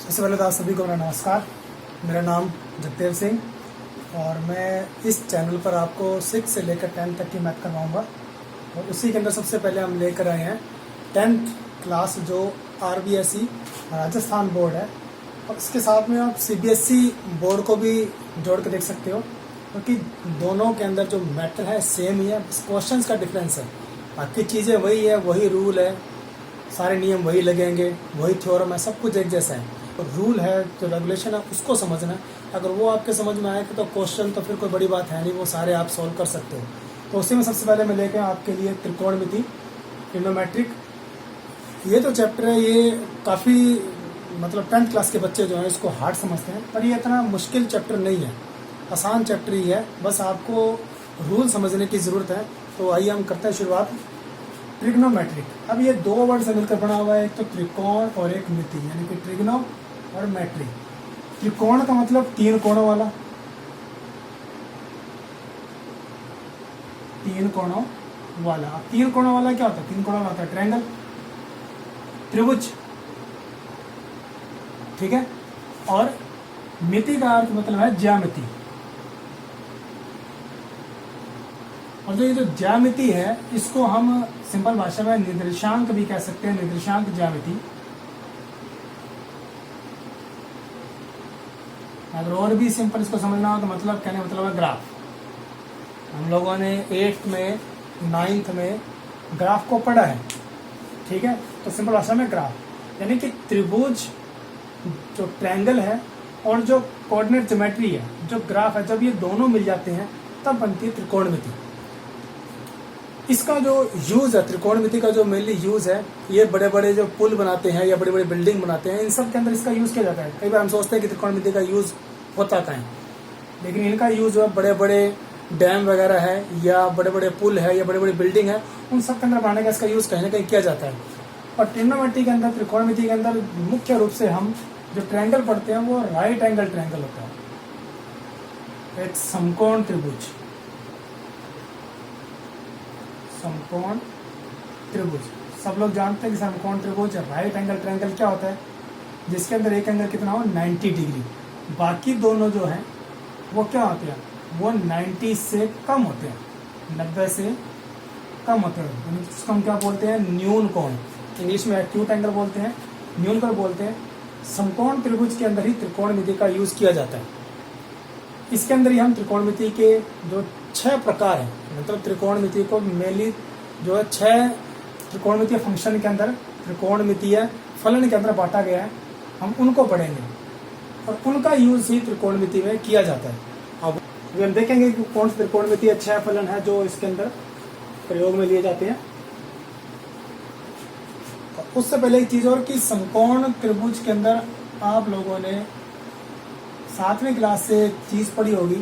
सबसे पहले तो आप सभी को मेरा नमस्कार। मेरा नाम जगदेव सिंह और मैं इस चैनल पर आपको 6 से लेकर 10 तक की मैथ करवाऊँगा। और उसी के अंदर सबसे पहले हम लेकर आए हैं 10th क्लास जो RBSE राजस्थान बोर्ड है, और इसके साथ में आप CBSE बोर्ड को भी जोड़ के देख सकते हो, क्योंकि दोनों के अंदर जो मैटर है सेम ही है, बस क्वेश्चंस का डिफरेंस है। बाकी चीज़ें वही है, वही रूल है, सारे नियम वही लगेंगे, वही थ्योरम है, सब कुछ एक जैसा है। तो रूल है, जो रेगुलेशन है उसको समझना है। अगर वो आपके समझ में आए तो क्वेश्चन तो फिर कोई बड़ी बात है नहीं, वो सारे आप सॉल्व कर सकते हो। तो उसी में सबसे पहले मैं लेके आपके लिए त्रिकोणमिति, ट्रिग्नोमेट्रिक। ये जो चैप्टर है ये काफ़ी मतलब 10th क्लास के बच्चे जो हैं इसको हार्ड समझते हैं, पर ये इतना मुश्किल चैप्टर नहीं है, आसान चैप्टर ही है, बस आपको रूल समझने की ज़रूरत है। तो आइए हम करते हैं शुरुआत। ट्रिग्नोमेट्रिक, अब ये दो वर्ड से मिलकर बना हुआ है, एक तो त्रिकोण और एक मिति, यानी कि ट्रिग्नो और मैट्रिक। त्रिकोण का मतलब तीन कोणों वाला, तीन कोणों वाला। तीन कोणों वाला क्या होता है? तीन कोणों वाला होता है ट्रायंगल, त्रिभुज, ठीक है। और मिति का अर्थ मतलब है ज्यामिति। और जो ये जो ज्यामिति है इसको हम सिंपल भाषा में निर्देशांक भी कह सकते हैं, निर्देशांक ज्यामिति। अगर और भी सिंपल इसको समझना हो तो मतलब कहने का मतलब है ग्राफ। हम लोगों ने 8th में 9th में ग्राफ को पढ़ा है, ठीक है। तो सिंपल भाषा में ग्राफ यानी कि त्रिभुज, जो ट्रायंगल है और जो कोऑर्डिनेट ज्योमेट्री है, जो ग्राफ है, जब ये दोनों मिल जाते हैं तब बनती है त्रिकोणमिति। इसका जो यूज है, त्रिकोणमिति का जो मेनली यूज है, ये बड़े बड़े जो पुल बनाते हैं या बड़ी बड़ी बिल्डिंग बनाते हैं, इन सब के अंदर इसका यूज किया जाता है। कई बार हम सोचते हैं कि त्रिकोणमिति का यूज होता कहाँ है, लेकिन इनका यूज बड़े बड़े डैम वगैरह है या बड़े बड़े पुल है या बड़ी बड़ी बिल्डिंग है, उन सब के अंदर बनाने का इसका यूज कहीं ना कहीं किया जाता है। और ट्रिग्नोमेट्री के अंदर, त्रिकोणमिति के अंदर मुख्य रूप से हम जो ट्रायंगल पढ़ते हैं वो राइट एंगल ट्रायंगल होता है, एक समकोण त्रिभुज, समकोण त्रिभुज। सब लोग जानते हैं कि समकोण त्रिभुज, राइट एंगल ट्रायंगल क्या होता है, जिसके अंदर एक एंगल कितना हो 90 डिग्री, बाकी दोनों जो हैं वो क्या होते हैं, वो 90 से कम होते हैं, 90 से कम होते हैं। इसको हम क्या बोलते हैं, न्यून कोण, इंग्लिश में एक्यूट एंगल बोलते हैं, न्यून कोण बोलते हैं। समकोण त्रिभुज के अंदर ही त्रिकोणमिति का यूज किया जाता है। इसके अंदर ही हम त्रिकोणमिति के जो 6 प्रकार हैं, मतलब त्रिकोणमिति को मेनली जो है 6 त्रिकोणमितीय फंक्शन के अंदर, त्रिकोणमितीय फलन के अंदर बांटा गया है, हम उनको पढ़ेंगे और उनका यूज ही त्रिकोणमिति में किया जाता है। अब हम देखेंगे कि कौन से त्रिकोणमितीय 6 फलन है जो इसके अंदर प्रयोग में लिए जाते हैं। उससे पहले एक चीज और कि समकोण त्रिभुज के अंदर आप लोगों ने 7वीं क्लास से एक चीज पढ़ी होगी,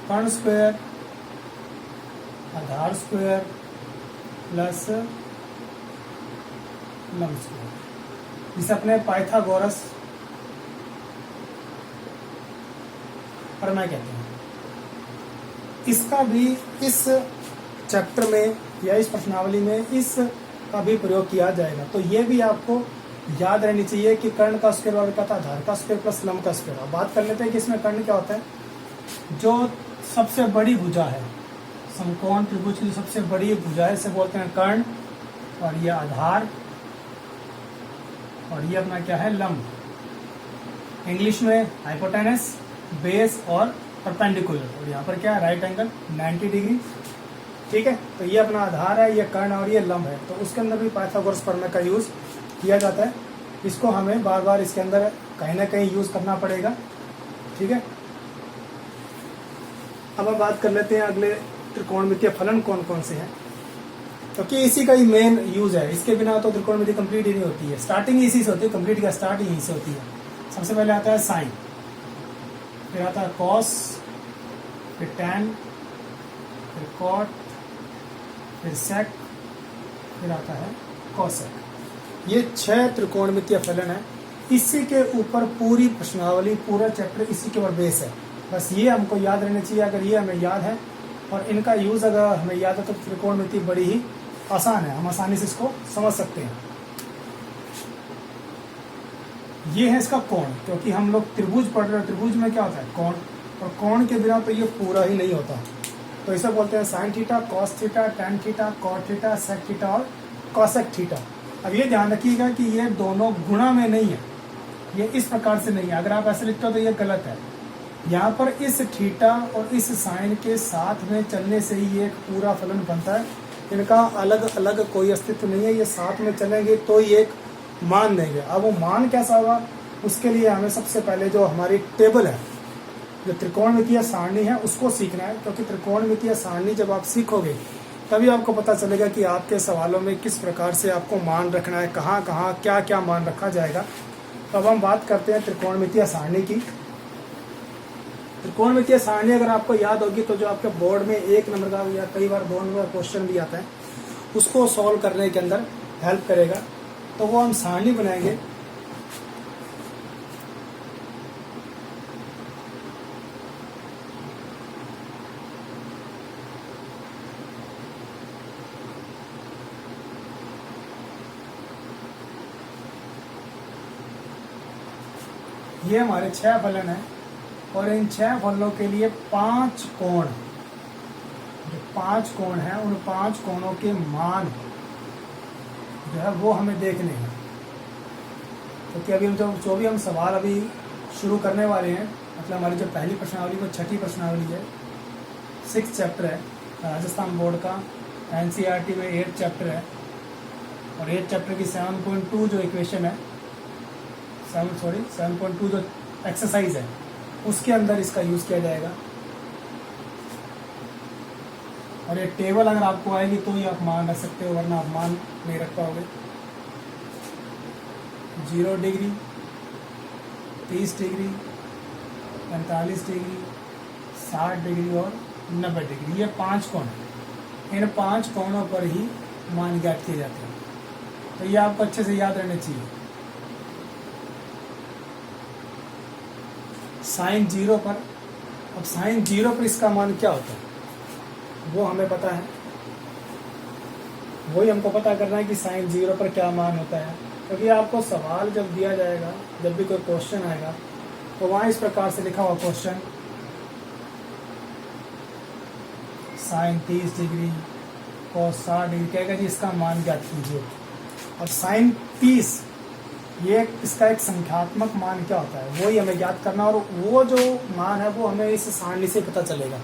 कर्ण स्क्वायर, आधार स्क्वायर प्लस लंब स्क्वायर, जिसे अपने पाइथागोरस प्रमेय कहते हैं। इसका भी इस चैप्टर में या इस प्रश्नावली में इसका भी प्रयोग किया जाएगा। तो ये भी आपको याद रहनी चाहिए कि कर्ण का स्क्वायर और क्या था, आधार का स्क्वायर प्लस लंब का स्क्वायर। अब बात कर लेते हैं कि इसमें कर्ण क्या होता है। जो सबसे बड़ी भुजा है, समकोण त्रिभुज की जो सबसे बड़ी भुजा है, इसे बोलते हैं कर्ण, और ये आधार, और ये अपना क्या है, लंब। इंग्लिश में हाइपोटेनस, बेस और परपेंडिकुलर, और यहाँ पर क्या है, राइट एंगल 90 डिग्री, ठीक है। तो ये अपना आधार है, ये कर्ण और ये लंब है। तो उसके अंदर भी पाइथागोरस प्रमेय का यूज किया जाता है। इसको हमें बार बार इसके अंदर कहीं ना कहीं यूज करना पड़ेगा, ठीक है। अब हम बात कर लेते हैं अगले त्रिकोणमितीय फलन कौन कौन से हैं, क्योंकि तो इसी का ही मेन यूज है। इसके बिना तो त्रिकोणमिति कंप्लीट ही नहीं होती है। स्टार्टिंग इसी से होती है, कंप्लीट का स्टार्ट यहीं से होती है। सबसे पहले आता है साइन, फिर आता है कॉस, फिर टैन, फिर कॉट, फिर सेक, फिर आता है कोसेक। ये 6 त्रिकोणमितीय फलन है। इसी के ऊपर पूरी प्रश्नावली, पूरा चैप्टर इसी के ऊपर बेस है। बस ये हमको याद रहना चाहिए। अगर ये हमें याद है और इनका यूज अगर हमें याद है तो त्रिकोणमिति बड़ी ही आसान है, हम आसानी से इसको समझ सकते हैं। ये है इसका कोण, क्योंकि हम लोग त्रिभुज पढ़ रहे हैं, त्रिभुज में क्या होता है कोण, और कोण के बिना तो ये पूरा ही नहीं होता। तो इसे बोलते हैं sine theta, cos theta, tan theta, cot theta, sec theta और कॉसेक थीटा। अब ये ध्यान रखिएगा कि ये दोनों गुणा में नहीं है, ये इस प्रकार से नहीं है। अगर आप ऐसे लिखते हो तो ये गलत है। यहाँ पर इस थीटा और इस साइन के साथ में चलने से ही ये एक पूरा फलन बनता है। इनका अलग अलग कोई अस्तित्व नहीं है, ये साथ में चलेंगे तो ये एक मान देंगे। अब वो मान कैसा होगा, उसके लिए हमें सबसे पहले जो हमारी टेबल है, जो त्रिकोणमितीय सारणी है, उसको सीखना है। क्योंकि त्रिकोणमितीय सारणी जब आप सीखोगे तभी आपको पता चलेगा कि आपके सवालों में किस प्रकार से आपको मान रखना है, कहाँ कहाँ क्या क्या मान रखा जाएगा। तो अब हम बात करते हैं त्रिकोणमितीय सारणी की। त्रिकोणमितीय सारणी अगर आपको याद होगी तो जो आपके बोर्ड में 1 नंबर का या कई बार 2 नंबर का क्वेश्चन भी आता है, उसको सॉल्व करने के अंदर हेल्प करेगा। तो वो हम सारणी बनाएंगे। ये हमारे 6 फलन हैं और इन 6 फलनों के लिए 5 कोण, जो 5 कोण हैं उन 5 कोणों के मान जो है वो हमें देखने हैं। क्योंकि अभी हम जो भी हम सवाल अभी शुरू करने वाले हैं, मतलब हमारी जो पहली प्रश्नावली वो 6ठी प्रश्नावली है, 6th चैप्टर है राजस्थान बोर्ड का। NCERT में 8th चैप्टर है और 8th चैप्टर की 7.2 जो इक्वेशन है, 7.2 जो एक्सरसाइज है, उसके अंदर इसका यूज़ किया जाएगा। और ये टेबल अगर आपको आएगी तो ही आप मान रख सकते हो, वरना आप मान नहीं रख पाओगे। 0 डिग्री, 30 डिग्री, 45 डिग्री, 60 डिग्री और 90 डिग्री, ये 5 कोण हैं। इन 5 कोणों पर ही मान ज्ञात किए जाते हैं। तो ये आपको अच्छे से याद रहने चाहिए। साइन 0 पर, अब साइन 0 पर इसका मान क्या होता है वो हमें पता है, वही हमको पता करना है कि साइन 0 पर क्या मान होता है। क्योंकि आपको सवाल जब दिया जाएगा, जब भी कोई क्वेश्चन आएगा तो वहाँ इस प्रकार से लिखा हुआ question, sine 30 degree cos 60 degree, कहेगा जी इसका मान ज्ञात कीजिए। अब साइन 30 ये इसका एक संख्यात्मक मान क्या होता है वही हमें ज्ञात करना, और वो जो मान है वो हमें इस सारणी से पता चलेगा।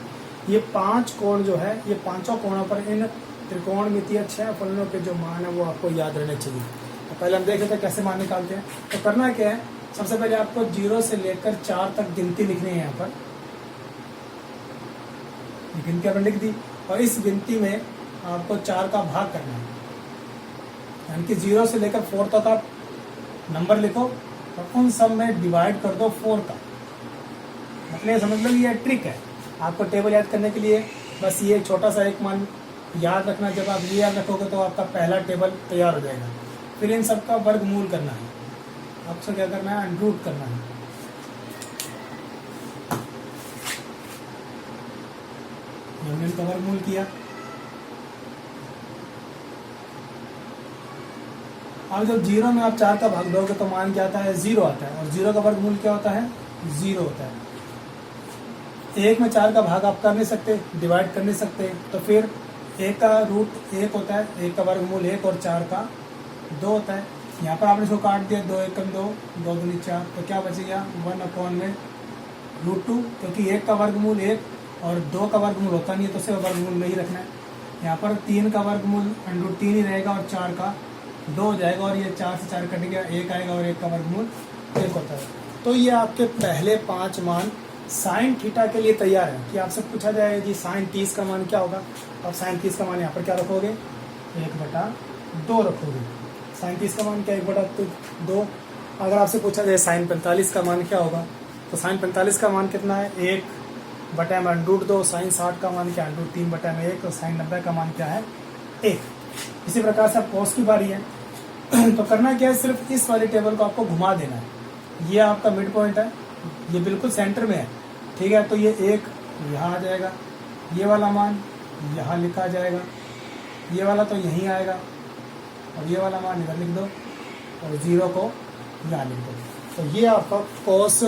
ये 5 कोण जो है, ये 5 कोणों पर इन त्रिकोणमितीय 6 फलनों के जो मान है वो आपको याद रहने चाहिए। तो पहले हम देख लेते हैं कैसे मान निकालते हैं। तो करना क्या है, सबसे पहले आपको 0 से लेकर 4 तक गिनती लिखनी है। यहाँ पर गिनती आपने लिख दी और इस गिनती में आपको 4 का भाग करना है, यानी कि 0 से लेकर 4 तक आप नंबर लिखो और उन सब में डिवाइड कर दो 4 का। मतलब समझ लो ये ट्रिक है आपको टेबल याद करने के लिए। बस ये छोटा सा एक मान याद रखना, जब आप ये याद रखोगे तो आपका पहला टेबल तैयार हो जाएगा। फिर इन सब का वर्गमूल करना है, आपसे क्या करना है, अंडरूट करना है। हमने इनका वर्गमूल किया। अब जब 0 में आप 4 का भाग दोगे तो मान क्या आता है, 0 आता है। और 0 का वर्गमूल क्या होता है, 0 होता है। 1 में 4 का भाग आप कर नहीं सकते, डिवाइड कर नहीं सकते, तो फिर 1 का रूट 1 होता है, 1 का वर्गमूल 1 और 4 का 2 होता है। यहाँ पर आपने इसको काट दिया, 2 एकम 2, 2 दूनी 4, तो क्या बच गया 1/√2, क्योंकि 1 का वर्गमूल 1 और 2 का वर्गमूल होता नहीं है तो सिर्फ वर्गमूल नहीं रखना है। यहाँ पर 3 का वर्गमूल √3 ही रहेगा और 4 का 2 हो जाएगा, और ये 4 से 4 कट गया, 1 आएगा और 1 का वर्गमूल 1 होता है। तो ये आपके पहले 5 मान साइन थीटा के लिए तैयार है। कि आपसे पूछा जाए जी साइन 30 का मान क्या होगा, अब साइन 30 का मान यहाँ पर क्या रखोगे, 1/2 रखोगे। साइन 30 का मान क्या, 1/2। अगर आपसे पूछा जाए साइन 45 का मान क्या होगा, तो साइन 45 का मान कितना है, 1/√2। साइन 60 का मान क्या है, √3/1। और साइन 90 का मान क्या है, 1। इसी प्रकार से अब कॉस की बारी है। तो करना क्या है, सिर्फ इस वाली टेबल को आपको घुमा देना है। ये आपका मिड पॉइंट है, ये बिल्कुल सेंटर में है, ठीक है। तो ये 1 यहाँ आ जाएगा, ये वाला मान यहाँ लिखा जाएगा, ये वाला तो यहीं आएगा और ये वाला मान इधर लिख दो और 0 को यहाँ लिख दो। तो ये आपका कॉस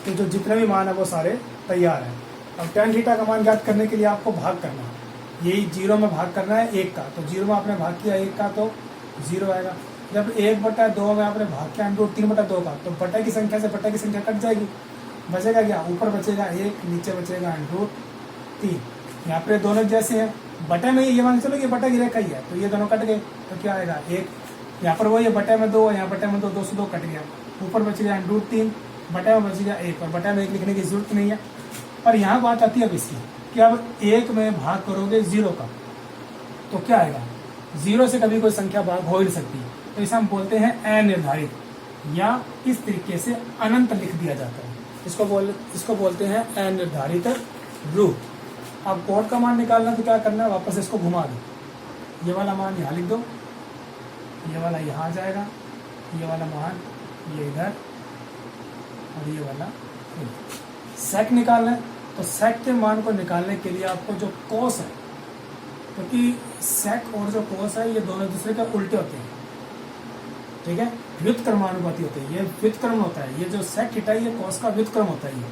के जो जितने भी मान है वो सारे तैयार हैं। अब tan थीटा का मान ज्ञात करने के लिए आपको भाग करना है। यही 0 में भाग करना है 1 का, तो 0 में आपने भाग किया 1 का तो 0 आएगा। जब 1/2 में आपने भाग किया √3/2 का, तो बटे की संख्या से बटे की संख्या कट जाएगी, बचेगा क्या, ऊपर बचेगा 1, नीचे बचेगा √3। यहाँ पे दोनों जैसे हैं, बटे में ये मान चलो ये बटे की रेखा ही है, तो ये दोनों कट गए तो क्या आएगा 1। यहाँ पर वो ये बटे में 2, यहाँ बटे में 2, 2 से 2 कट गया, ऊपर बच गया √3, बटे में बच गया 1, और बटे में 1 लिखने की जरूरत नहीं है। और यहाँ बात आती है अब इसकी कि अब 1 में भाग करोगे 0 का तो क्या आएगा, 0 से कभी कोई संख्या भाग हो ही नहीं सकती, तो इसे हम बोलते हैं अनिर्धारित, या इस तरीके से अनंत लिख दिया जाता है। इसको बोलते हैं अनिर्धारित रूप। अब कोड का मान निकालना तो क्या करना है, वापस इसको घुमा दो, ये वाला मान यहाँ लिख दो, ये वाला यहाँ आ जाएगा, ये वाला मान ये इधर और ये वाला सेक निकालना है। तो सेक के मान को निकालने के लिए आपको जो कोस है, क्योंकि सेक और जो कोस है ये दोनों दूसरे के उल्टे होते हैं, ठीक है, व्युत्क्रमानुपाती होते हैं, ये व्युत्क्रम होता है। ये जो सेक थीटा ये कोस का व्युत्क्रम होता है। ये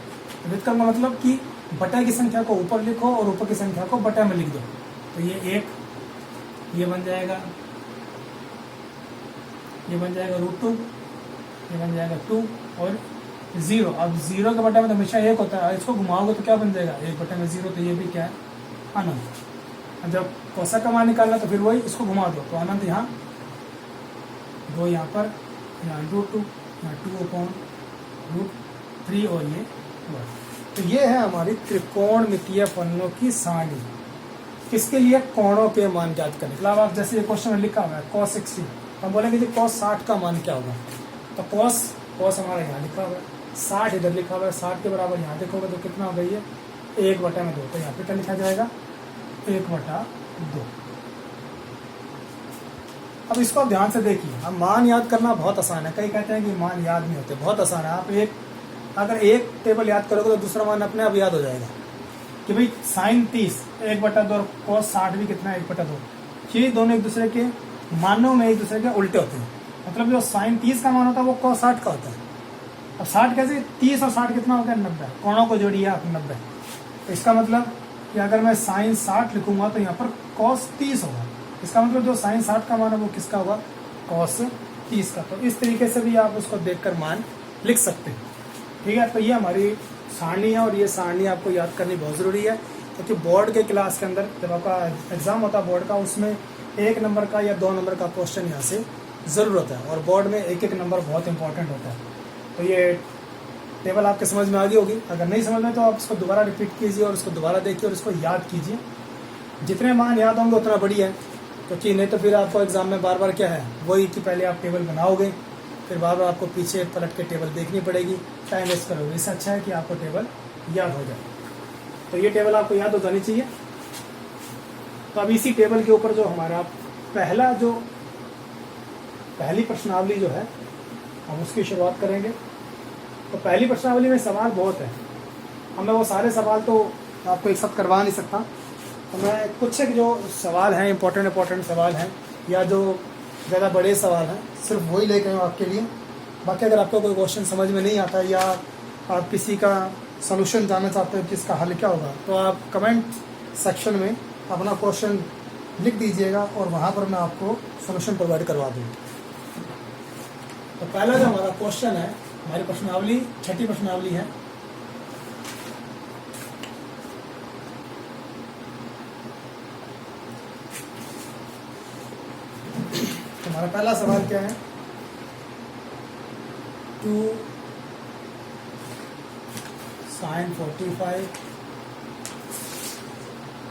व्युत्क्रम मतलब कि बटे की संख्या को ऊपर लिखो और ऊपर की संख्या को बटे में लिख दो, तो ये 1 ये बन जाएगा, ये बन जाएगा √2, ये बन जाएगा 2 और 0। अब 0 के बटे में तो हमेशा 1 होता है, इसको घुमाओगे तो क्या बन जाएगा 1/0, तो ये भी क्या है अनंत। अब जब कोसा का मान निकालना तो फिर वही इसको घुमा दो, तो अनंत यहाँ 2, यहाँ पर यहाँ √2, यहाँ 2/√3 और ये 1। तो ये है हमारी त्रिकोणमितीय फलनों की सारणी। किसके लिए, कोणों के मान ज्ञात करने के लिए। आप जैसे ये क्वेश्चन में लिखा हुआ है cos 60, हम बोलेंगे जी cos 60 का मान क्या होगा, तो cos हमारा यहाँ लिखा हुआ है, 60 इधर लिखा हुआ है, 60 के बराबर यहाँ देखोगे तो कितना हो गई है 1/2, तो यहाँ पे क्या लिखा जाएगा 1/2। अब इसको आप ध्यान से देखिए, अब मान याद करना बहुत आसान है। कई कहते हैं कि मान याद नहीं होते, बहुत आसान है। आप अगर एक टेबल याद करोगे तो दूसरा मान अपने आप याद हो जाएगा कि भाई sin 30 1/2 और cos 60 भी कितना है 1/2। ये दोनों एक दूसरे के मानों में एक दूसरे के उल्टे होते हैं, मतलब जो sin 30 का मान होता है वो cos 60 का होता है। अब 60 कैसे, 30 और 60 कितना हो गया 90, कोणों को जोड़िए आप 90, तो इसका मतलब कि अगर मैं sin 60 लिखूंगा तो यहाँ पर cos 30 होगा। इसका मतलब जो sin 60 का मान है वो किसका होगा, cos 30 का। तो इस तरीके से भी आप उसको देखकर मान लिख सकते हैं, ठीक है। तो ये हमारी सारणी है और ये सारणी आपको याद करनी बहुत ज़रूरी है, क्योंकि बोर्ड के क्लास के अंदर जब आपका एग्ज़ाम होता है बोर्ड का, उसमें 1 नंबर का या 2 नंबर का क्वेश्चन यहाँ से ज़रूर होता है, और बोर्ड में 1-1 नंबर बहुत इंपॉर्टेंट होता है। तो ये टेबल आपके समझ में आ गई होगी, अगर नहीं समझ में तो आप इसको दोबारा रिपीट कीजिए और उसको दोबारा देखिए और इसको याद कीजिए। जितने मान याद होंगे उतना बढ़िया है, क्योंकि नहीं तो फिर आपको एग्ज़ाम में बार बार क्या है वही कि पहले आप टेबल बनाओगे, फिर बार बार आपको पीछे पलट के टेबल देखनी पड़ेगी, टाइम वेस्ट करोगे। इससे अच्छा है कि आपको टेबल याद हो जाए। तो ये टेबल आपको याद हो जानी चाहिए। तो अब इसी टेबल के ऊपर जो हमारा पहली प्रश्नावली जो है हम उसकी शुरुआत करेंगे। तो पहली प्रश्नावली में सवाल बहुत है, अब मैं वो सारे सवाल तो आपको एक साथ करवा नहीं सकता, तो मैं कुछ एक जो सवाल हैं इंपॉर्टेंट सवाल हैं या जो ज़्यादा बड़े सवाल हैं सिर्फ वही लेके आऊँ आपके लिए। बाकी अगर आपको कोई क्वेश्चन समझ में नहीं आता या आप किसी का सलूशन जानना चाहते हो कि इसका हल क्या होगा, तो आप कमेंट सेक्शन में अपना क्वेश्चन लिख दीजिएगा और वहाँ पर मैं आपको सलूशन प्रोवाइड करवा दूँगा। तो पहला जो हमारा क्वेश्चन है, हमारी प्रश्नावली छठी प्रश्नावली है। हमारा पहला सवाल क्या है, 2 sin 45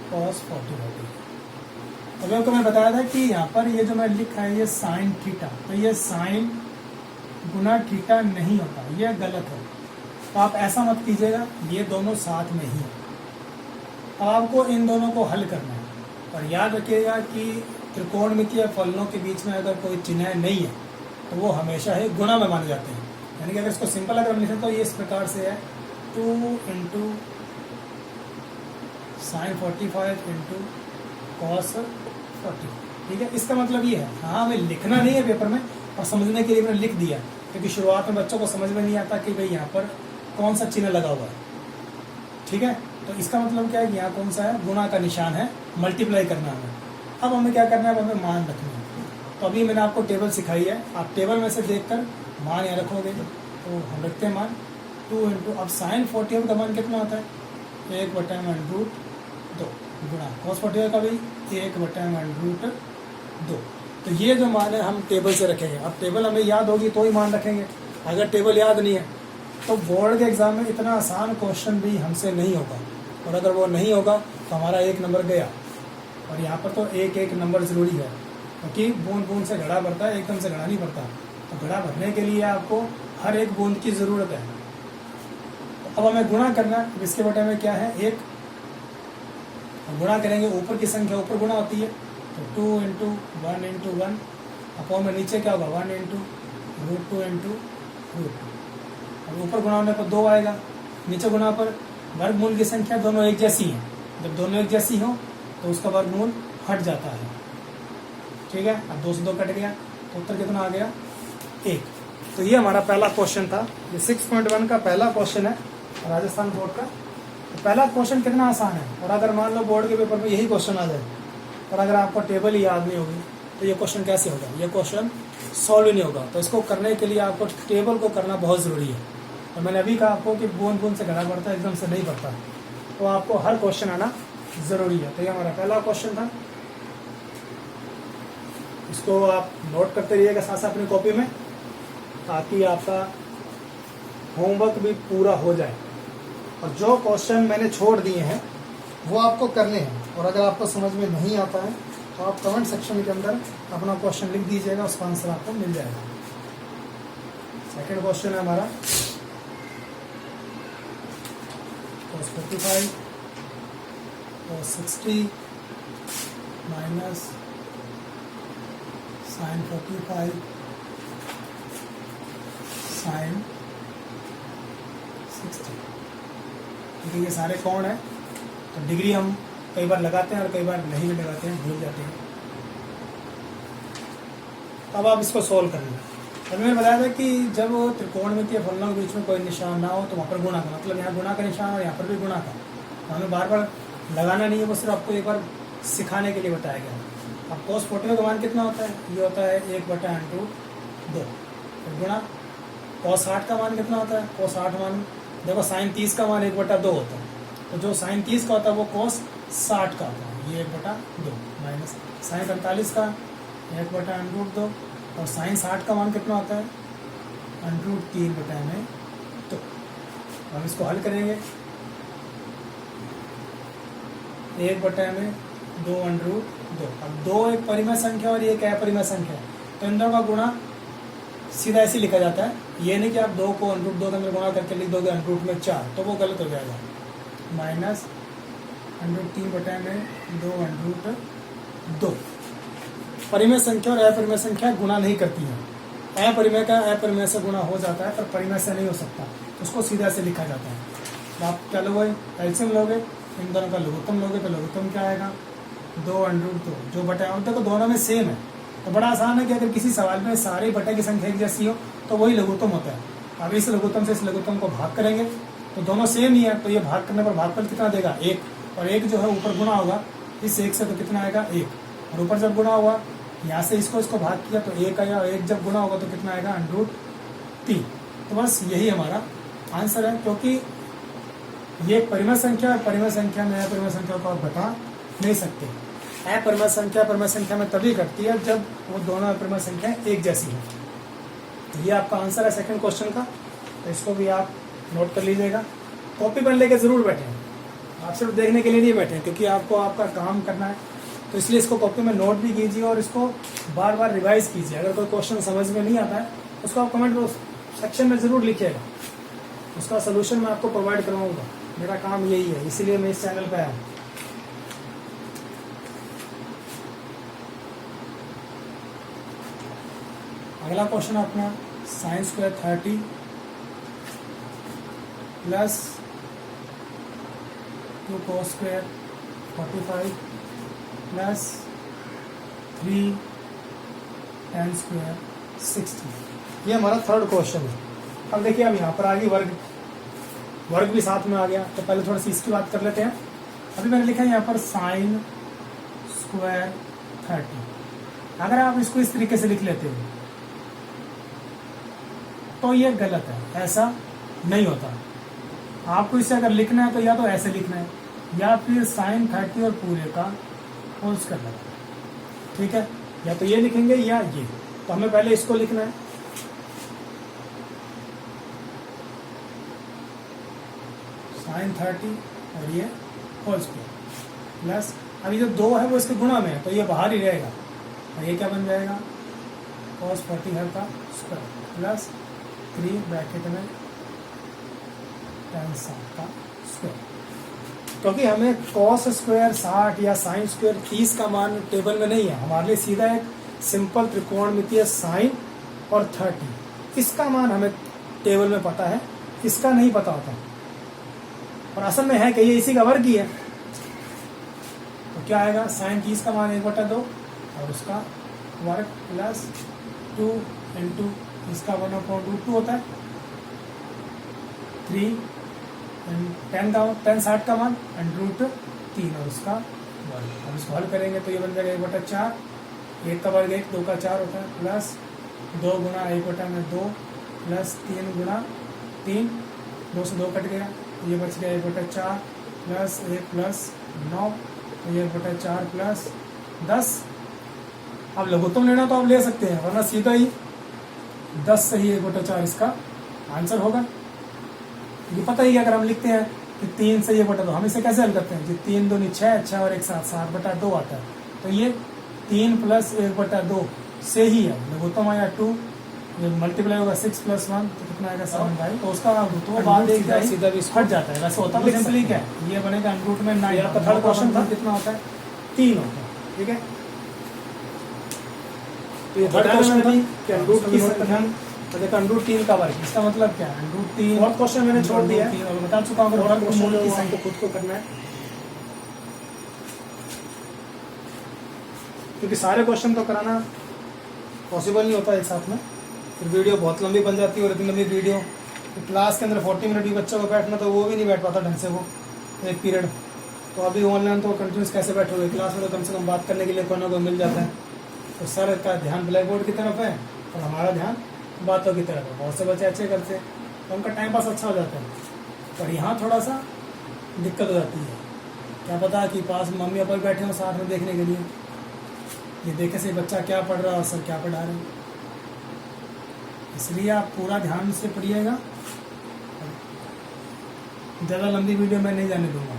cos 45। अभी आपको मैं बताया था कि यहाँ पर ये जो मैं लिखा है ये sin थीटा, तो ये sin गुना थीटा नहीं होता, ये गलत है। तो आप ऐसा मत कीजिएगा, ये दोनों साथ में ही। अब आपको इन दोनों को हल करना है, और याद रखिएगा कि त्रिकोणमितीय फलनों के बीच में अगर कोई चिन्ह नहीं है तो वो हमेशा ही गुणा में माने जाते हैं। यानी कि अगर इसको सिंपल अगर हम लिखें तो ये इस प्रकार से है 2 × sin 45 × cos 40। ठीक है, इसका मतलब ये है, हाँ हमें लिखना नहीं है पेपर में, और समझने के लिए मैंने लिख दिया, क्योंकि शुरुआत में बच्चों को समझ में नहीं आता कि भाई यहाँ पर कौन सा चिन्ह लगा हुआ है। ठीक है, तो इसका मतलब क्या है, यहाँ कौन सा है, गुणा का निशान है, मल्टीप्लाई करना है। अब हमें क्या करना है, अब हमें मान रखना है। तो अभी मैंने आपको टेबल सिखाई है, आप टेबल में से देखकर मान यहाँ रखोगे। तो हम रखते हैं मान 2 इंटू, अब साइन 40 का मान कितना होता है, 1/√2 गुणा cos 40 का भी 1/√2। तो ये जो मान है हम टेबल से रखेंगे। अब टेबल हमें याद होगी तो ही मान रखेंगे, अगर टेबल याद नहीं है तो बोर्ड के एग्जाम में इतना आसान क्वेश्चन भी हमसे नहीं होगा, और अगर वो नहीं होगा तो हमारा 1 नंबर गया। और यहाँ पर तो एक एक नंबर ज़रूरी है, क्योंकि बूंद बूंद से घड़ा भरता है, एकदम से घड़ा नहीं भरता। तो घड़ा भरने के लिए आपको हर एक बूंद की ज़रूरत है। तो अब हमें गुणा करना है, इसके बटे में क्या है 1, गुणा करेंगे, ऊपर की संख्या ऊपर गुणा होती है, तो 2 इंटू 1 इंटू 1 अपॉन में नीचे क्या होगा 1 इंटू √2 इंटू √2। अब ऊपर गुणा होने पर 2 आएगा, नीचे गुणा पर वर्गमूल की संख्या दोनों एक जैसी हैं, जब दोनों एक जैसी हो तो उसका वर्गमूल हट जाता है। ठीक है, अब 2 से 2 कट गया, तो उत्तर कितना आ गया 1। तो ये हमारा पहला क्वेश्चन था, ये 6.1 का पहला क्वेश्चन है राजस्थान बोर्ड का। तो पहला क्वेश्चन कितना आसान है, और अगर मान लो बोर्ड के पेपर में यही क्वेश्चन आ जाए और अगर आपको टेबल ही याद नहीं होगी तो ये क्वेश्चन कैसे होगा, ये क्वेश्चन सॉल्व ही नहीं होगा। तो इसको करने के लिए आपको टेबल को करना बहुत ज़रूरी है। और मैंने अभी कहा आपको कि बूंद बूंद से घड़ा पड़ता है, एकदम से नहीं पड़ता, तो आपको हर क्वेश्चन आना ज़रूरी है। तो ये हमारा पहला क्वेश्चन था, इसको आप नोट करते रहिएगा साथ साथ अपनी कॉपी में, ताकि आपका होमवर्क भी पूरा हो जाए। और जो क्वेश्चन मैंने छोड़ दिए हैं वो आपको करने हैं, और अगर आपको समझ में नहीं आता है तो आप कमेंट सेक्शन के अंदर अपना क्वेश्चन लिख दीजिएगा, उसका आंसर आपको मिल जाएगा। सेकंड क्वेश्चन है हमारा cos 45 cos 60 minus sin 45 sin 60। ठीक है, ये सारे कौन है, तो डिग्री हम कई बार लगाते हैं और कई बार नहीं भी लगाते हैं, भूल जाते हैं। अब आप इसको सोल्व करेंगे। अभी मैंने बताया था कि जब त्रिकोणमितीय फलनों के बीच में कोई निशान ना हो तो वहाँ पर गुणा का, मतलब यहाँ गुणा का निशान और यहाँ पर भी गुणा का, तो हमें बार बार लगाना नहीं है, वो सिर्फ आपको एक बार सिखाने के लिए बताया गया। अब cos 40 का मान कितना होता है, ये होता है 1/√2 गुणा cos 60 का मान कितना होता है, cos 60 मान देखो sin 30 का मान 1/2 होता है, तो जो sin 30 का होता है वो cos 60 का होता है, ये 1/2 माइनस sin 45 का 1/√2, और sin 60 का मान कितना होता है √3/में। तो हम इसको हल करेंगे, 1/में 2√2। अब 2 एक परिमेय संख्या और एक अपरिमेय संख्या है, तो इन दोनों का गुणा सीधा ऐसे लिखा जाता है। ये नहीं कि आप 2 को √2 के अंदर गुणा करके लिख दोगे √4, तो वो गलत हो जाएगा। माइनस √3/में 2√2। परिमेय संख्या और अपरिमेय संख्या गुणा नहीं करती है। अपरिमेय का अपरिमेय से गुणा हो जाता है, पर परिमेय से नहीं हो सकता, उसको सीधा से लिखा जाता है। तो आप क्या लोगे, एलसीएम लोगे, इन दोनों का लघुत्तम लोगे, तो लघुत्तम क्या आएगा 2√2, जो बटे होते तो दोनों में सेम है। तो बड़ा आसान है कि अगर किसी सवाल में सारे बटे की संख्या एक जैसी हो तो वही लघुत्तम होता है। अब इस लघुत्तम से इस लघुत्तम को भाग करेंगे तो दोनों सेम ही है, तो ये भाग करने पर भागफल कितना देगा 1, और 1 जो है ऊपर गुणा होगा इस 1 से, तो कितना आएगा 1, और ऊपर जब गुणा हुआ यहाँ से इसको भाग किया तो 1 आया, और 1 जब गुणा होगा तो कितना आएगा √3। तो बस यही हमारा आंसर है, क्योंकि ये परिमेय संख्या और परिमेय संख्या में अपरिमेय संख्या को आप बता नहीं सकते। अपरिमेय संख्या परिमेय संख्या में तभी घटती है जब वो दोनों अपरिमेय संख्या एक जैसी हो। तो ये आपका आंसर है सेकंड क्वेश्चन का, तो इसको भी आप नोट कर लीजिएगा। कॉपी पेन लेके ज़रूर बैठें, आप सिर्फ देखने के लिए नहीं बैठे, क्योंकि आपको आपका काम करना है, तो इसलिए इसको कॉपी में नोट भी कीजिए और इसको बार बार रिवाइज कीजिए। अगर कोई क्वेश्चन समझ में नहीं आता है उसको आप कमेंट सेक्शन में ज़रूर लिखिएगा, उसका सोल्यूशन मैं आपको प्रोवाइड करवाऊँगा। मेरा काम यही है, इसीलिए मैं इस चैनल पर आया हूँ। अगला क्वेश्चन अपना sin² 30 plus 2 cos² 45 plus 3 tan square 60। ये हमारा थर्ड क्वेश्चन है। अब देखिए अब यहाँ पर आ गई वर्ग भी साथ में आ गया। तो पहले थोड़ा सी इसकी बात कर लेते हैं। अभी मैंने लिखा है यहाँ पर साइन स्क्वायर 30। अगर आप इसको इस तरीके से लिख लेते हो तो ये गलत है, ऐसा नहीं होता। आपको इसे अगर लिखना है तो या तो ऐसे लिखना है या फिर साइन 30 और पूरे का होल स्क्वायर लगाना है। ठीक है, या तो ये लिखेंगे या ये। तो हमें पहले इसको लिखना है। साइन 30 और ये होल स्क्वायर प्लस, अभी जो 2 है वो इसके गुणा में है तो ये बाहर ही रहेगा। और ये क्या बन जाएगा, cos 40 है का स्क्वायर प्लस 3 ब्रैकेट में tan 60 का स्क्वायर। क्योंकि हमें cos स्क्वायर 60 या साइन स्क्वायर 30 का मान टेबल में नहीं है, हमारे लिए सीधा एक सिंपल त्रिकोणमितीय साइन और 30 इसका मान हमें टेबल में पता है, इसका नहीं पता होता। और असल में है कि ये इसी का वर्ग ही है। तो क्या आएगा, साइन 30 का मान 1/2 और उसका वर्ग प्लस 2 इंटू इसका 1/√2 होता है 3 tan 60 का मान √3 और उसका वर्ग। अब इसको हल करेंगे तो ये बन जाएगा 1/4, 1 का वर्ग 1, 2 का 4 होता है प्लस 2 गुना 1/2 प्लस 3 गुना 3, 2 से 2 कट गया, ये बच गया 1/4 प्लस 1 प्लस 9, ये 1/4 प्लस 10। अब लघुत्तम लेना तो आप ले सकते हैं, वरना सीधा ही 10 से ही 1/4 इसका आंसर होगा। ये पता ही अगर हम लिखते हैं कि 3 से 1/2, हम इसे कैसे हल करते हैं, 3 दूनी 6, 6 और 1 7, 7/2 आता है। तो ये 3 प्लस 1/2 से ही है। लघुत्तम आया 2, ये मल्टीप्लाई होगा 6 प्लस 1 तो कितना आएगा 7/, तो उसका बाद सीधा भी हट जाता है। वैसे होता है सिंपली क्या है, ये बनेगा √ में 9। आपका थर्ड क्वेश्चन था कितना होता है, 3 होता है। ठीक है, तो ये थर्ड क्वेश्चन था कि √ की संख्या √3 का वर्ग, इसका मतलब क्या है √3। फोर्थ क्वेश्चन मैंने छोड़ दिया है और बता चुका हूं, अगर वर्ग मूल की संख्या खुद को करना है क्योंकि सारे क्वेश्चन तो कराना पॉसिबल नहीं होता एक साथ में, फिर वीडियो बहुत लंबी बन जाती है। और इतनी लंबी वीडियो तो क्लास के अंदर 40 मिनट भी बच्चों को बैठना तो वो भी नहीं बैठ पाता ढंग से वो एक पीरियड। तो अभी ऑनलाइन तो कंटिन्यूस कैसे बैठोगे, क्लास में तो कम से कम बात करने के लिए कोई ना कोई मिल जाता है। तो सर का ध्यान ब्लैक बोर्ड की तरफ है और हमारा ध्यान बातों की तरफ है। बहुत से बच्चे अच्छे करते हैं तो उनका टाइम पास अच्छा हो जाता है, पर यहाँ थोड़ा सा दिक्कत हो जाती है। क्या पता कि पास मम्मी पापा बैठे हो साथ में देखने के लिए, ये देखे से बच्चा क्या पढ़ रहा है और सर क्या पढ़ा रहे हैं। इसलिए आप पूरा ध्यान से पढ़िएगा। ज़्यादा लंबी वीडियो मैं नहीं जाने दूंगा,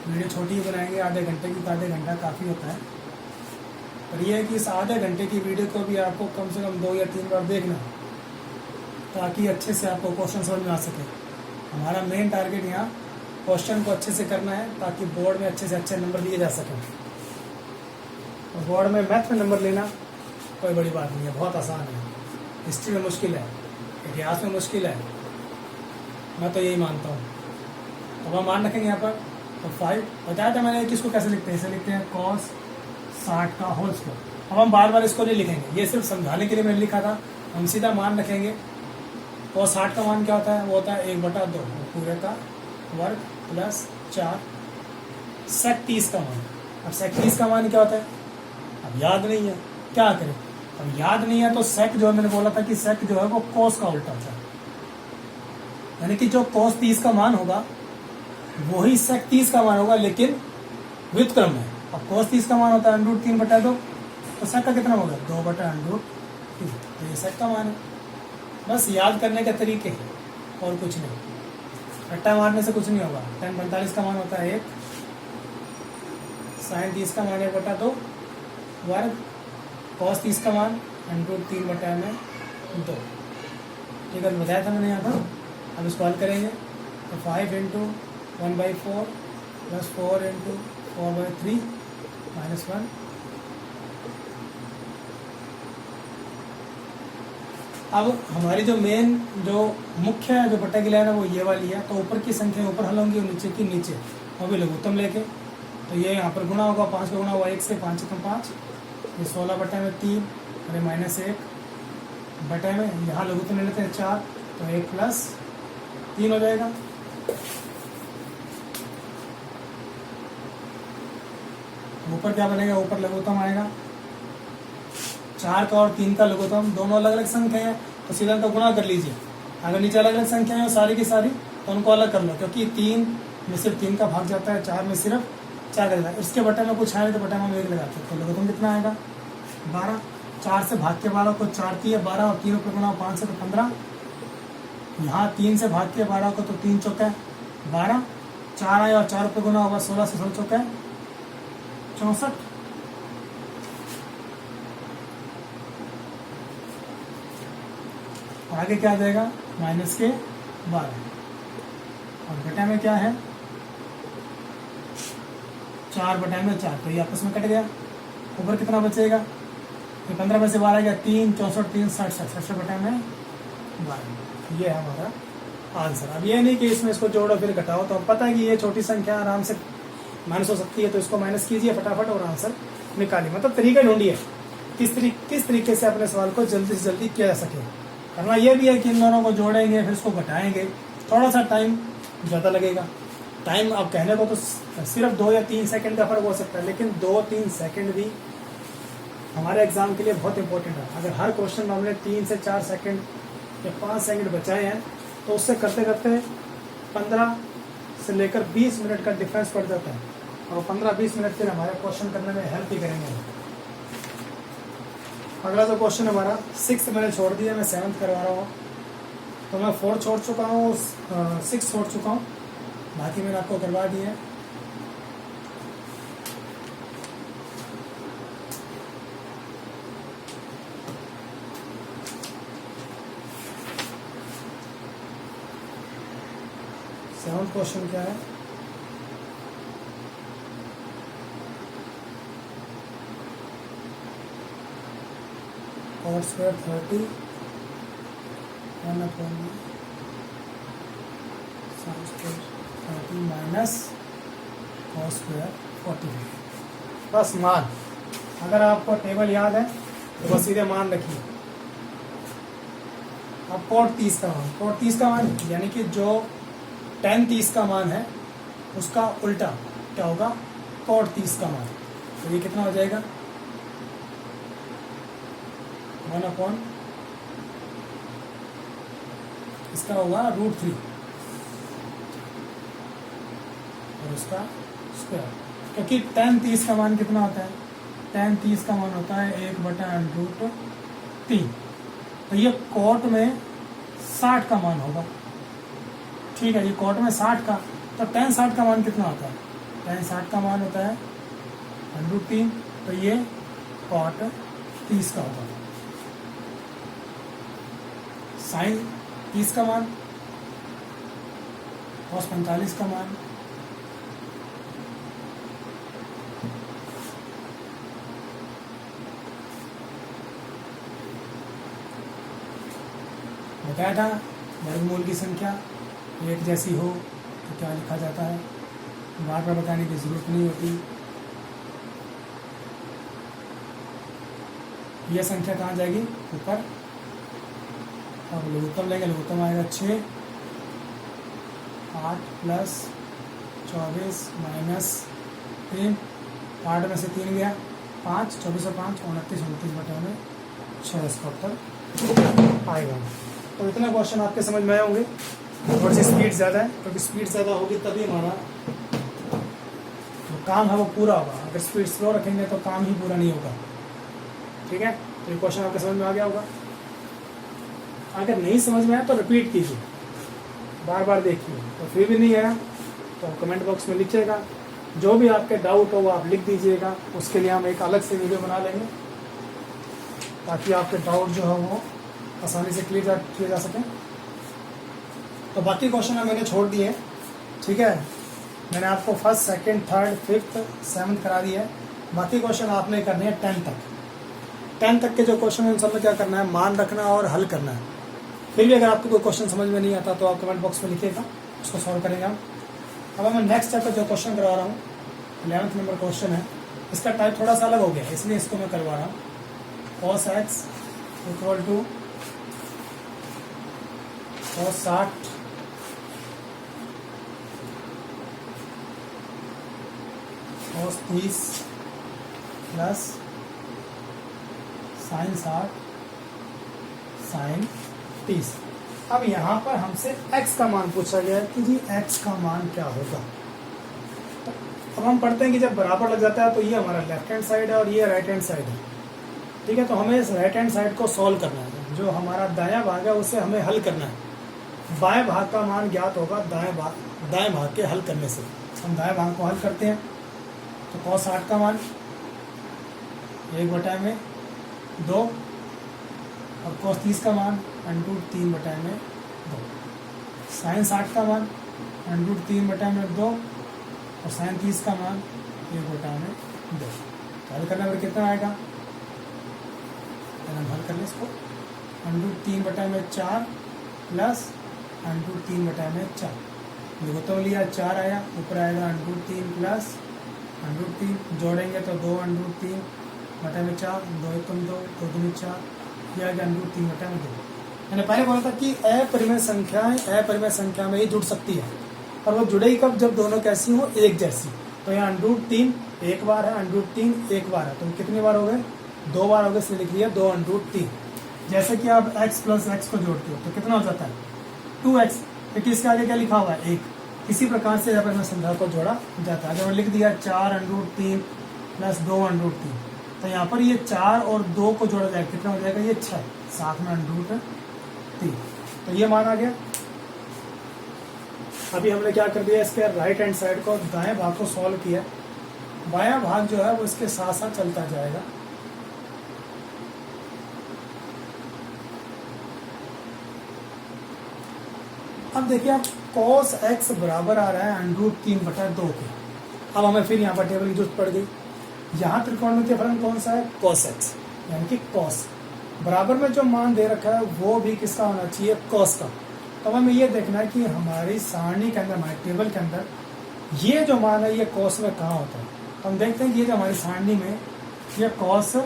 वीडियो छोटी ही बनाएंगे, आधे घंटे की, तो आधे घंटा काफ़ी होता है। पर यह है कि इस आधे घंटे की वीडियो को भी आपको कम से कम 2 या 3 बार देखना है ताकि अच्छे से आपको क्वेश्चन समझ में आ सके। हमारा मेन टारगेट यहाँ क्वेश्चन को अच्छे से करना है ताकि बोर्ड में अच्छे से अच्छे नंबर लिए जा सकें। और बोर्ड में मैथ में नंबर लेना कोई बड़ी बात नहीं है, बहुत आसान है। हिस्ट्री में मुश्किल है, इतिहास में मुश्किल है, मैं तो यही मानता हूँ। अब हम मान रखेंगे यहाँ पर तो 5 बताया था मैंने कि इसको कैसे लिखते हैं, इसे लिखते हैं cos 60 का होल स्क्वायर। अब हम बार बार इसको नहीं लिखेंगे, ये सिर्फ समझाने के लिए मैंने लिखा था। हम सीधा मान रखेंगे cos 60 का मान क्या होता है, वो होता है 1/2 पूरे का वर्ग प्लस 4 sec 30 का मान। अब sec 30 का मान क्या होता है, अब याद नहीं है, क्या करें। अब याद नहीं है तो sec जो है, मैंने बोला था कि sec जो है वो cos का उल्टा होता है, यानी कि जो cos 30 का मान होगा वही sec 30 का मान होगा, लेकिन व्युत्क्रम में। अब cos 30 का मान होता है √3/2, तो sec का कितना होगा 2/√3, तो ये sec का मान है। बस याद करने के तरीके हैं और कुछ नहीं, रट्टा मारने से कुछ नहीं होगा। tan 45 का मान होता है 1, sin 30 का मान 1/2 वर्ग, cos 30 का मान √3/2। ठीक है, बताया था मैंने यहाँ पर। अब इसको हल करेंगे तो 5 × 1/4 प्लस 4 × 4/3 -1। अब हमारी जो मेन जो मुख्य जो बटा की लाइन है वो ये वाली है, तो ऊपर की संख्या ऊपर हल होंगी और नीचे की नीचे, और भी लघुत्तम लेके तो ये यहाँ पर गुणा होगा, 5 का गुणा हुआ 1 से, 5 एकम 5, ये 16 बटे में 3, अरे -1 बटे में, यहाँ लघुत्तम ले लेते हैं 4, तो 1 + 3 हो जाएगा। ऊपर क्या बनेगा, ऊपर लघुत्तम आएगा, 4 का और 3 का लघुत्तम, दोनों अलग अलग संख्या है तो सीधा इनका गुणा कर लीजिए। अगर नीचे अलग अलग संख्या है सारी की सारी तो उनको अलग कर लो, क्योंकि 3 में सिर्फ 3 का भाग जाता है, 4 में सिर्फ 4 का जाता है। इसके बटे में कुछ है नहीं तो बटे में हम 1 लगाते हैं, तो लघुत्तम कितना आएगा 12। 4 से भाग के 12 को 4 3 है 12, और 3 ऊपर गुणा 5 से तो 15। यहाँ 3 से भाग के 12 को तो 3 चौका 12, 4 आए और 4 ऊपर गुणा होगा 16 से 16 चौका 64। और आगे क्या आ जाएगा -12, और बटे में क्या है 4 बटे में 4, तो ये आपस में कट गया। ऊपर कितना बचेगा, ये 15 में से 12 गया 3, 64 3 60 67 बटे में 12। ये है हमारा आंसर। अब ये नहीं कि इसमें इसको जोड़ो फिर घटाओ, तो अब पता है कि ये छोटी संख्या आराम से माइनस हो सकती है, तो इसको माइनस कीजिए फटाफट और आंसर निकालिए। मतलब तरीका ढूंढिए किस तरीके से अपने सवाल को जल्दी से जल्दी किया जा सके। करना ये भी है कि इन दोनों को जोड़ेंगे फिर इसको घटाएंगे, थोड़ा सा टाइम ज़्यादा लगेगा। टाइम अब कहने को तो सिर्फ 2 या 3 सेकंड का फर्क हो सकता है, लेकिन 2-3 सेकंड भी हमारे एग्जाम के लिए बहुत इंपॉर्टेंट है। अगर हर क्वेश्चन में हमने 3 से 4 सेकंड या 5 सेकंड बचाए हैं तो उससे करते करते 15 से लेकर 20 मिनट का डिफरेंस पड़ जाता है, और 15-20 मिनट फिर हमारे क्वेश्चन करने में हेल्प ही करेंगे। अगला जो क्वेश्चन हमारा 6 मैंने छोड़ दिया, मैं 7th करवा रहा हूँ। तो मैं 4 छोड़ चुका हूँ, 6 छोड़ चुका हूँ, बाकी मैंने आपको करवा दिए हैं। सेवंथ क्वेश्चन क्या है, cos square 30 1/sin square 30 minus cos square 45। बस मान, अगर आपको टेबल याद है तो बस सीधे मान रखिए। अब cot 30 का मान, cot 30 का मान यानी कि जो tan 30 का मान है उसका उल्टा क्या होगा, cot 30 का मान। तो ये कितना हो जाएगा 1/, इसका होगा √3 और उसका स्क्वायर, क्योंकि tan 30 का मान कितना होता है, tan 30 का मान होता है 1/√3। तो ये cot में 60 का मान होगा, ठीक है, ये cot में 60 का, तो tan 60 का मान कितना होता है, tan 60 का मान होता है √3, तो ये cot 30 का होगा। sin 30 का मान, cos 45 का मान, बताया था वर्गमूल की संख्या एक जैसी हो तो क्या लिखा जाता है, बार बार बताने की जरूरत नहीं होती। यह संख्या कहाँ जाएगी, ऊपर, और लघुत्तम लेंगे, लघुत्तम आएगा 6, 8 + 24 - 3, 8 में से 3 गया 5, 24 और 5 29, 29 बटे में 6, इसका उत्तर आएगा। तो इतना क्वेश्चन आपके समझ में आए होंगे। थोड़ी सी स्पीड ज़्यादा है, क्योंकि स्पीड ज़्यादा होगी तभी हमारा जो काम है वो पूरा होगा। अगर स्पीड स्लो रखेंगे तो काम ही पूरा नहीं होगा, ठीक है। तो ये क्वेश्चन आपके समझ में आ गया होगा। अगर नहीं समझ में आया तो रिपीट कीजिए, बार बार देखिए, तो फिर भी नहीं आया तो कमेंट बॉक्स में लिखिएगा, जो भी आपके डाउट हो वो आप लिख दीजिएगा। उसके लिए हम एक अलग से वीडियो बना लेंगे ताकि आपके डाउट जो है वो आसानी से क्लियर किए जा सकें। तो बाकी क्वेश्चन मैंने छोड़ दिए, ठीक है। मैंने आपको 1st, 2nd, 3rd, 5th, 7th करा दिया है। बाकी क्वेश्चन आपने करने हैं 10 तक। 10 तक के जो क्वेश्चन है उन सब में क्या करना है, मान रखना और हल करना है। फिर भी अगर आपको कोई क्वेश्चन समझ में नहीं आता तो आप कमेंट बॉक्स में लिखिएगा, उसको सॉल्व करेंगे हम। अब मैं नेक्स्ट स्टेप पर जो क्वेश्चन करवा रहा हूँ 11th नंबर क्वेश्चन है। इसका टाइप थोड़ा सा अलग हो गया इसलिए इसको मैं करवा रहा हूँ। cos x equal to cos 60 cos 30 plus sin 60 sin 30। अब यहाँ पर हमसे x का मान पूछा गया है कि जी x का मान क्या होगा। तो अब हम पढ़ते हैं कि जब बराबर लग जाता है तो ये हमारा लेफ्ट हैंड साइड है और ये राइट हैंड साइड है। ठीक है, तो हमें इस राइट हैंड साइड को सॉल्व करना है। जो हमारा दायां भाग है उसे हमें हल करना है। बाएं भाग का मान ज्ञात होगा दाएं भाग के हल करने से। हम दाएं भाग को हल करते हैं तो cos 60 का मान 1/2 और cos 30 का मान √3/2, sin 60 का मान √3/2 और sin 30 का मान 1/2। हल करने पर कितना आएगा, हम हल कर लें इसको। √3/4 प्लस √3/4 तो लिया 4 आया, ऊपर आएगा √3 प्लस √3, जोड़ेंगे तो 2√3/4, 2 1 2, 2 2 4, यह आ गया √3/2। मैंने पहले बोला था कि अपरिमेय संख्याएं अपरिमेय संख्या में ही जुड़ सकती है, और वो जुड़ेगी कब, जब दोनों कैसी हो, एक जैसी। तो यहाँ √3 एक बार है, √3 एक बार है, तो कितनी बार हो गए, 2 बार हो गए, इसलिए लिख लिया 2√3। जैसे कि आप x प्लस x को जोड़ते हो तो कितना हो जाता है 2x, क्योंकि इसके आगे क्या लिखा हुआ है 1। इसी प्रकार से यहाँ पर मैं संख्या को जोड़ा जाता है। जब मैं लिख दिया 4√3 प्लस 2√3, तो यहाँ पर ये 4 और 2 को जोड़ा जाएगा, कितना हो जाएगा, ये 6, साथ में √3, तो ये मान आ गया। अभी हमने क्या कर दिया, इसके राइट हैंड साइड को, दाएं भाग को सॉल्व किया, बायां भाग जो है वो इसके साथ साथ चलता जाएगा। अब देखिए आप cos x बराबर आ रहा है √3/2 के। अब हमें फिर यहाँ पर टेबल की जरूरत पड़ गई। यहाँ त्रिकोणमितीय फलन कौन सा है, cos x, यानी कि cos बराबर में जो मान दे रखा है वो भी किसका होना चाहिए, cos का। तो हमें ये देखना है कि हमारी सारणी के अंदर, हमारे टेबल के अंदर ये जो मान है ये cos में कहाँ होता है। तो हम देखते हैं कि ये जो हमारी सारणी में ये cos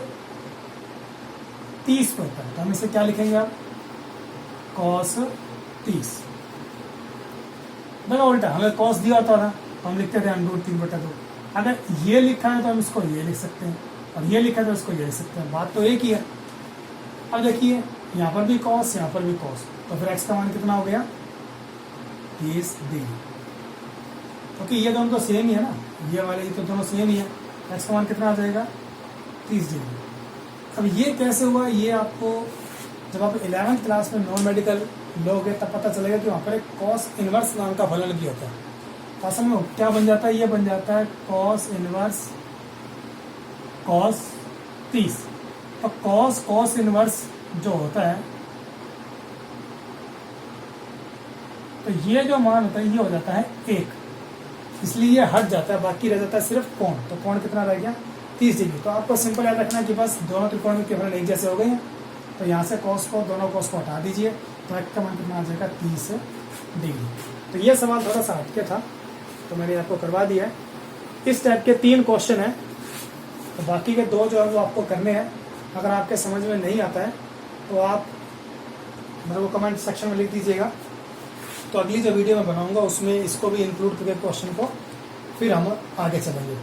30 पे होता है, तो हम इसे क्या लिखेंगे आप, cos 30। देखो उल्टा, हमें cos दिया होता ना, तो हम लिखते थे √3/2। अगर ये लिखा है तो हम इसको ये लिख सकते हैं, और ये लिखा है तो इसको ये लिख सकते हैं, बात तो एक ही है। अब देखिए यहाँ पर भी cos, यहाँ पर भी cos, तो फिर x का मान कितना हो गया, 30 डिग्री, क्योंकि ये दोनों तो सेम ही है ना, ये वाले ये तो दोनों सेम ही है। x का मान कितना आ जाएगा, 30 डिग्री। अब ये कैसे हुआ, ये आपको जब आप 11th क्लास में नॉन मेडिकल लोगे तब पता चलेगा कि वहाँ पर एक cos इनवर्स नाम का फलन भी होता है। तो असल में क्या बन जाता है, ये बन जाता है cos इनवर्स cos 30। तो cos इनवर्स जो होता है, तो ये जो मान होता है ये हो जाता है 1, इसलिए ये हट जाता है, बाकी रह जाता है सिर्फ कोण। तो कोण कितना रह गया, 30 डिग्री। तो आपको सिंपल याद रखना कि बस दोनों त्रिकोण के फलन एक जैसे हो गए हैं, तो यहाँ से दोनों cos को हटा दीजिए, तो x का मान कितना आ जाएगा, 30 डिग्री। तो ये सवाल थोड़ा सा हटके था, तो मैंने आपको करवा दिया है। इस टाइप के 3 क्वेश्चन हैं, तो बाकी के 2 जो है वो आपको करने हैं। अगर आपके समझ में नहीं आता है तो आप मेरे को कमेंट सेक्शन में लिख दीजिएगा, तो अगली जो वीडियो मैं बनाऊंगा उसमें इसको भी इंक्लूड करके क्वेश्चन को फिर हम आगे चलेंगे।